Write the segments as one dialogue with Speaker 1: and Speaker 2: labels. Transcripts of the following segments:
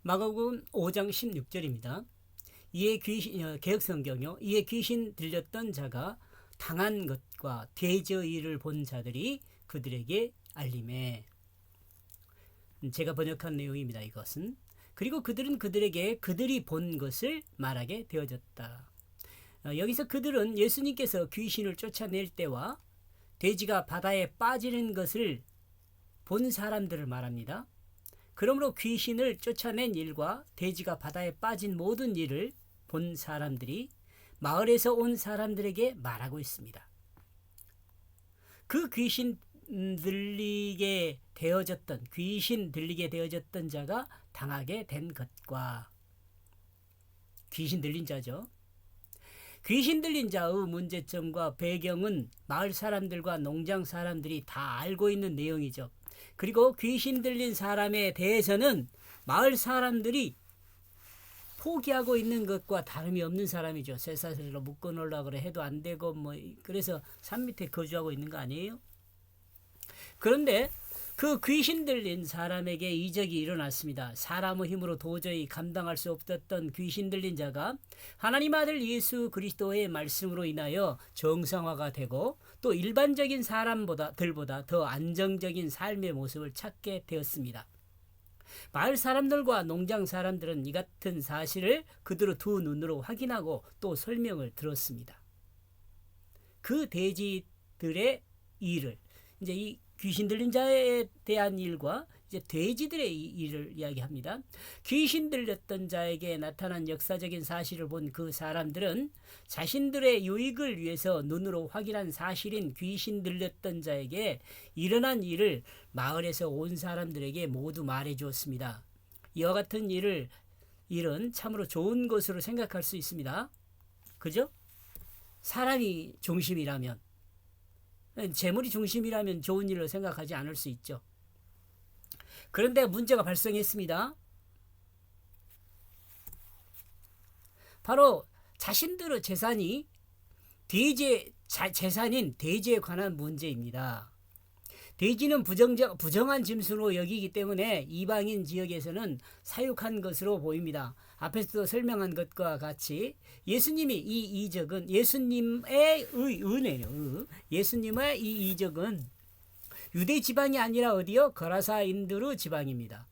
Speaker 1: 마가복음 5장 16절입니다. 이에 귀신 개혁성경요. 이에 귀신 들렸던 자가 당한 것과 돼지의 일을 본 자들이 그들에게 알림해. 제가 번역한 내용입니다. 이것은. 그리고 그들은 그들에게 그들이 본 것을 말하게 되어졌다. 여기서 그들은 예수님께서 귀신을 쫓아낼 때와 돼지가 바다에 빠지는 것을 본 사람들을 말합니다. 그러므로 귀신을 쫓아낸 일과 돼지가 바다에 빠진 모든 일을 본 사람들이 마을에서 온 사람들에게 말하고 있습니다. 그 귀신 들리게 되어졌던 자가 당하게 된 것과 귀신 들린 자죠. 귀신 들린 자의 문제점과 배경은 마을 사람들과 농장 사람들이 다 알고 있는 내용이죠. 그리고 귀신 들린 사람에 대해서는 마을 사람들이 포기하고 있는 것과 다름이 없는 사람이죠. 쇠사슬로 묶어놓으려고 그래 해도 안 되고 그래서 산 밑에 거주하고 있는 거 아니에요? 그런데 그 귀신 들린 사람에게 이적이 일어났습니다. 사람의 힘으로 도저히 감당할 수 없었던 귀신 들린 자가 하나님 아들 예수 그리스도의 말씀으로 인하여 정상화가 되고 또 일반적인 사람들보다 더 안정적인 삶의 모습을 찾게 되었습니다. 마을 사람들과 농장 사람들은 이 같은 사실을 그대로 두 눈으로 확인하고 또 설명을 들었습니다. 그 돼지들의 일을 이제 이 귀신 들린 자에 대한 일과 이제 돼지들의 일을 이야기합니다. 귀신 들렸던 자에게 나타난 역사적인 사실을 본 그 사람들은 자신들의 유익을 위해서 눈으로 확인한 사실인 귀신 들렸던 자에게 일어난 일을 마을에서 온 사람들에게 모두 말해 주었습니다. 이와 같은 일은 참으로 좋은 것으로 생각할 수 있습니다. 그죠? 사람이 중심이라면, 재물이 중심이라면 좋은 일로 생각하지 않을 수 있죠. 그런데 문제가 발생했습니다. 바로 자신들의 재산이 재산인 돼지에 관한 문제입니다. 돼지는 부정한 짐승으로 여기기 때문에 이방인 지역에서는 사육한 것으로 보입니다. 앞에서도 설명한 것과 같이 예수님의 이 이적은 예수님의 은혜요. 예수님의 이 이적은 유대 지방이 아니라 어디요? 거라사인들의 지방입니다.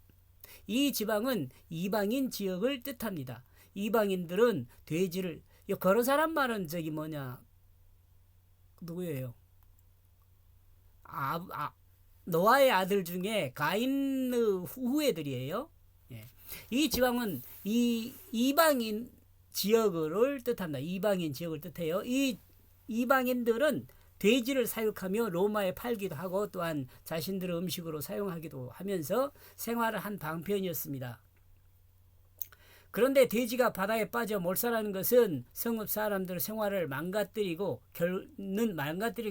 Speaker 1: 이 지방은 이방인 지역을 뜻합니다. 이방인들은 돼지를 거라사란 말은 누구예요? 노아의 아들 중에 가인의 후예들이에요. 예. 이 지방은 이 이방인 지역을 뜻합니다. 이방인 지역을 뜻해요. 이 이방인들은 돼지를 사육하며 로마에 팔기도 하고 또한 자신들의 음식으로 사용하기도 하면서 생활을 한 방편이었습니다. 그런데 돼지가 바다에 빠져 몰살하는 것은 성읍 사람들의 생활을 망가뜨린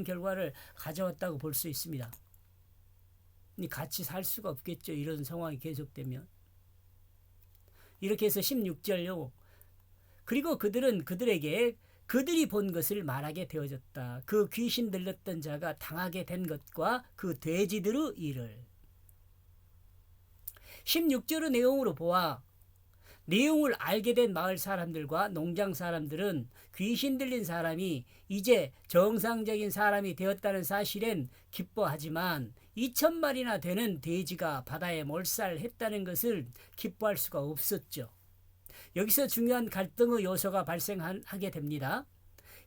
Speaker 1: 결과를 가져왔다고 볼 수 있습니다. 같이 살 수가 없겠죠. 이런 상황이 계속되면. 이렇게 해서 16절요. 그리고 그들은 그들에게 그들이 본 것을 말하게 되어졌다. 그 귀신 들렸던 자가 당하게 된 것과 그 돼지들의 일을. 16절의 내용으로 보아 내용을 알게 된 마을 사람들과 농장 사람들은 귀신 들린 사람이 이제 정상적인 사람이 되었다는 사실엔 기뻐하지만 2,000마리나 되는 돼지가 바다에 몰살했다는 것을 기뻐할 수가 없었죠. 여기서 중요한 갈등의 요소가 발생하게 됩니다.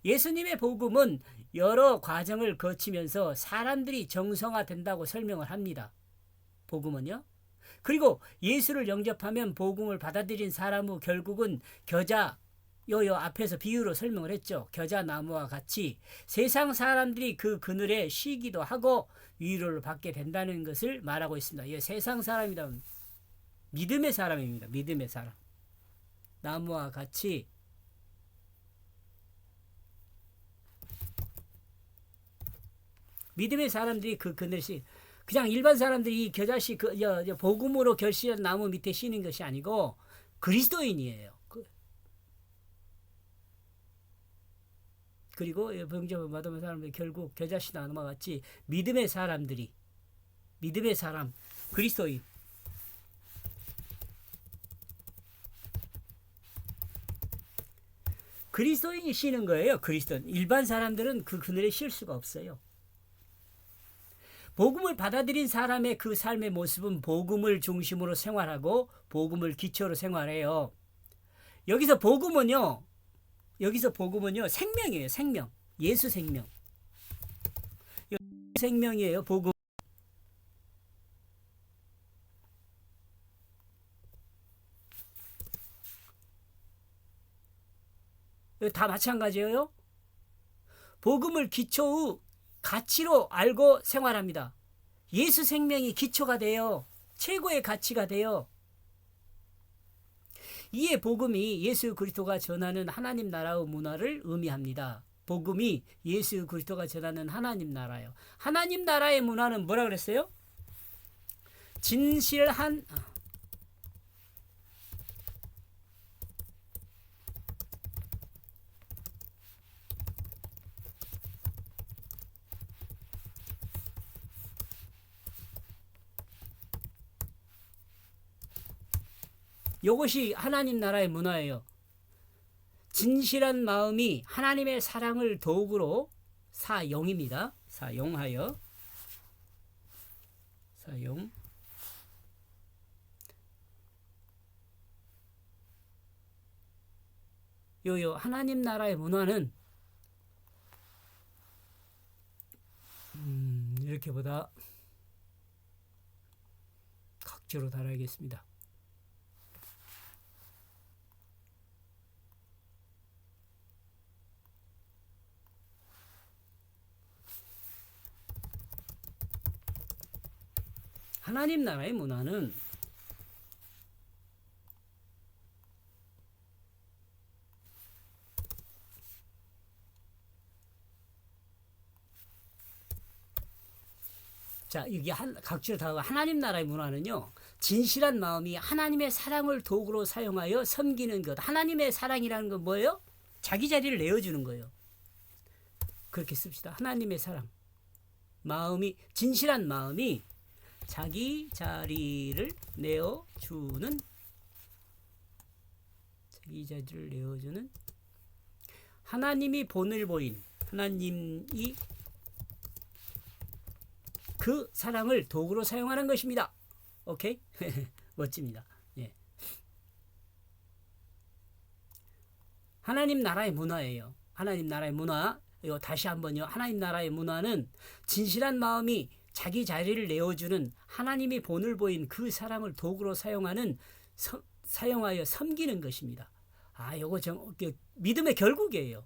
Speaker 1: 예수님의 복음은 여러 과정을 거치면서 사람들이 정성화된다고 설명을 합니다. 복음은요. 그리고 예수를 영접하면 복음을 받아들인 사람의 결국은 앞에서 비유로 설명을 했죠. 겨자나무와 같이 세상 사람들이 그 그늘에 쉬기도 하고 위로를 받게 된다는 것을 말하고 있습니다. 이 세상 사람이다. 믿음의 사람입니다. 믿음의 사람. 나무와 같이 믿음의 사람들이 그 그늘에 그냥 일반 사람들이 겨자씨 복음으로 결실한 나무 밑에 쉬는 것이 아니고 그리스도인이에요. 그리고 병정을 받으면 사람들이 결국 겨자씨 나무와 같이 믿음의 사람 그리스도인 그리스도인이 쉬는 거예요. 그리스도인. 일반 사람들은 그 그늘에 쉴 수가 없어요. 복음을 받아들인 사람의 그 삶의 모습은 복음을 중심으로 생활하고 복음을 기초로 생활해요. 여기서 복음은요. 생명이에요. 생명. 예수 생명. 생명이에요. 복음. 다 마찬가지예요. 복음을 기초의 가치로 알고 생활합니다. 예수 생명이 기초가 돼요. 최고의 가치가 돼요. 이에 복음이 예수 그리스도가 전하는 하나님 나라의 문화를 의미합니다. 복음이 예수 그리스도가 전하는 하나님 나라요. 하나님 나라의 문화는 뭐라 그랬어요? 진실한 이것이 하나님 나라의 문화예요. 진실한 마음이 하나님의 사랑을 도구로 사용입니다. 사용하여 사용 요 하나님 나라의 문화는 이렇게 보다 각지로 달아야겠습니다. 하나님 나라의 문화는 자, 여기 각지로 다 하나님 나라의 문화는요. 진실한 마음이 하나님의 사랑을 도구로 사용하여 섬기는 것. 하나님의 사랑이라는 건 뭐예요? 자기 자리를 내어주는 거예요. 그렇게 씁시다. 하나님의 사랑. 마음이 진실한 마음이 자기 자리를 내어주는 하나님이 본을 보인 하나님이 그 사랑을 도구로 사용하는 것입니다. 오케이? 멋집니다. 예. 하나님 나라의 문화예요. 하나님 나라의 문화. 이거 다시 한번요. 하나님 나라의 문화는 진실한 마음이 자기 자리를 내어주는 하나님이 본을 보인 그 사랑을 도구로 사용하여 섬기는 것입니다. 아, 요거 믿음의 결국이에요.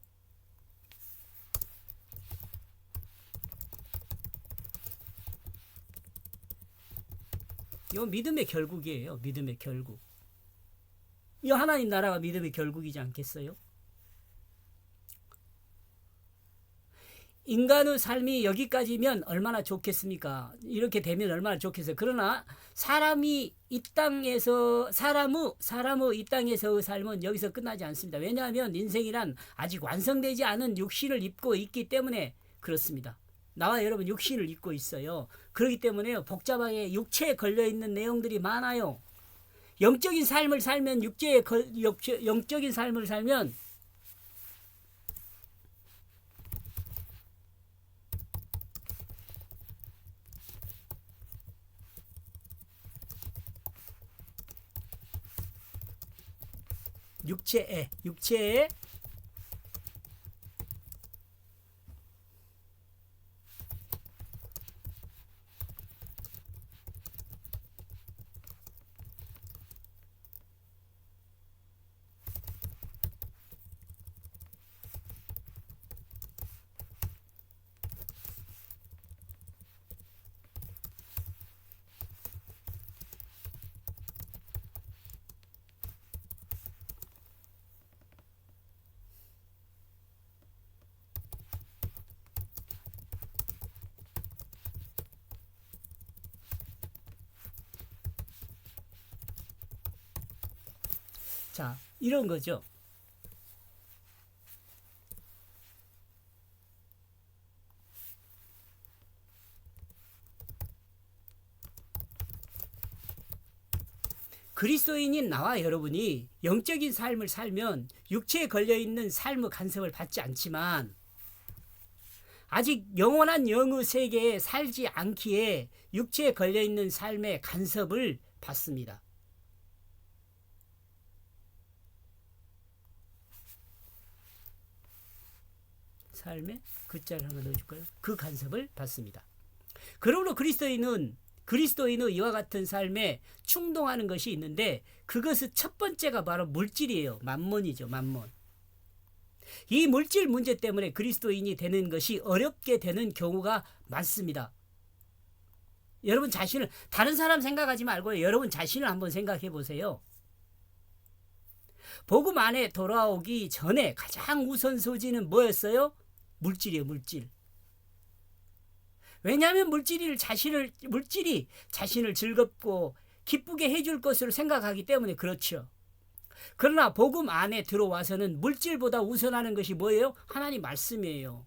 Speaker 1: 이 믿음의 결국이에요. 믿음의 결국. 이 하나님 나라가 믿음의 결국이지 않겠어요? 인간의 삶이 여기까지면 얼마나 좋겠습니까? 이렇게 되면 얼마나 좋겠어요. 그러나 사람의 이 땅에서의 삶은 여기서 끝나지 않습니다. 왜냐하면 인생이란 아직 완성되지 않은 육신을 입고 있기 때문에 그렇습니다. 나와 여러분 육신을 입고 있어요. 그렇기 때문에 복잡하게 육체에 걸려있는 내용들이 많아요. 영적인 삶을 살면 영적인 삶을 살면 육체에 자, 이런 거죠. 그리스도인인 나와 여러분이 영적인 삶을 살면 육체에 걸려있는 삶의 간섭을 받지 않지만 아직 영원한 영의 세계에 살지 않기에 육체에 걸려있는 삶의 간섭을 받습니다. 삶에 글자를 하나 넣어줄까요? 그 간섭을 받습니다. 그러므로 그리스도인의 이와 같은 삶에 충동하는 것이 있는데 그것은 첫 번째가 바로 물질이에요. 만몬이죠. 만몬. 이 물질 문제 때문에 그리스도인이 되는 것이 어렵게 되는 경우가 많습니다. 여러분 자신을 다른 사람 생각하지 말고 여러분 자신을 한번 생각해 보세요. 복음 안에 돌아오기 전에 가장 우선소지는 뭐였어요? 물질이에요. 물질. 왜냐하면 물질이 자신을 즐겁고 기쁘게 해줄 것으로 생각하기 때문에 그렇죠. 그러나 복음 안에 들어와서는 물질보다 우선하는 것이 뭐예요? 하나님 말씀이에요.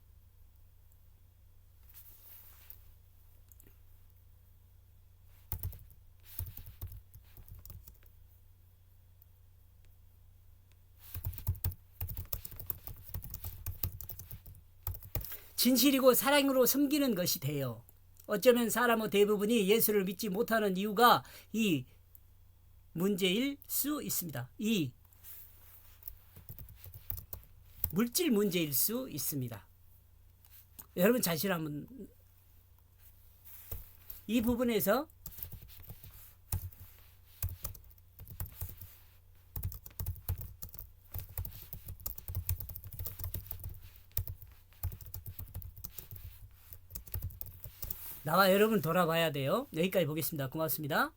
Speaker 1: 진실이고 사랑으로 섬기는 것이 돼요. 어쩌면 사람의 대부분이 예수를 믿지 못하는 이유가 이 문제일 수 있습니다. 이 물질 문제일 수 있습니다. 여러분 자신 한번 이 부분에서 나와 여러분 돌아봐야 돼요. 여기까지 보겠습니다. 고맙습니다.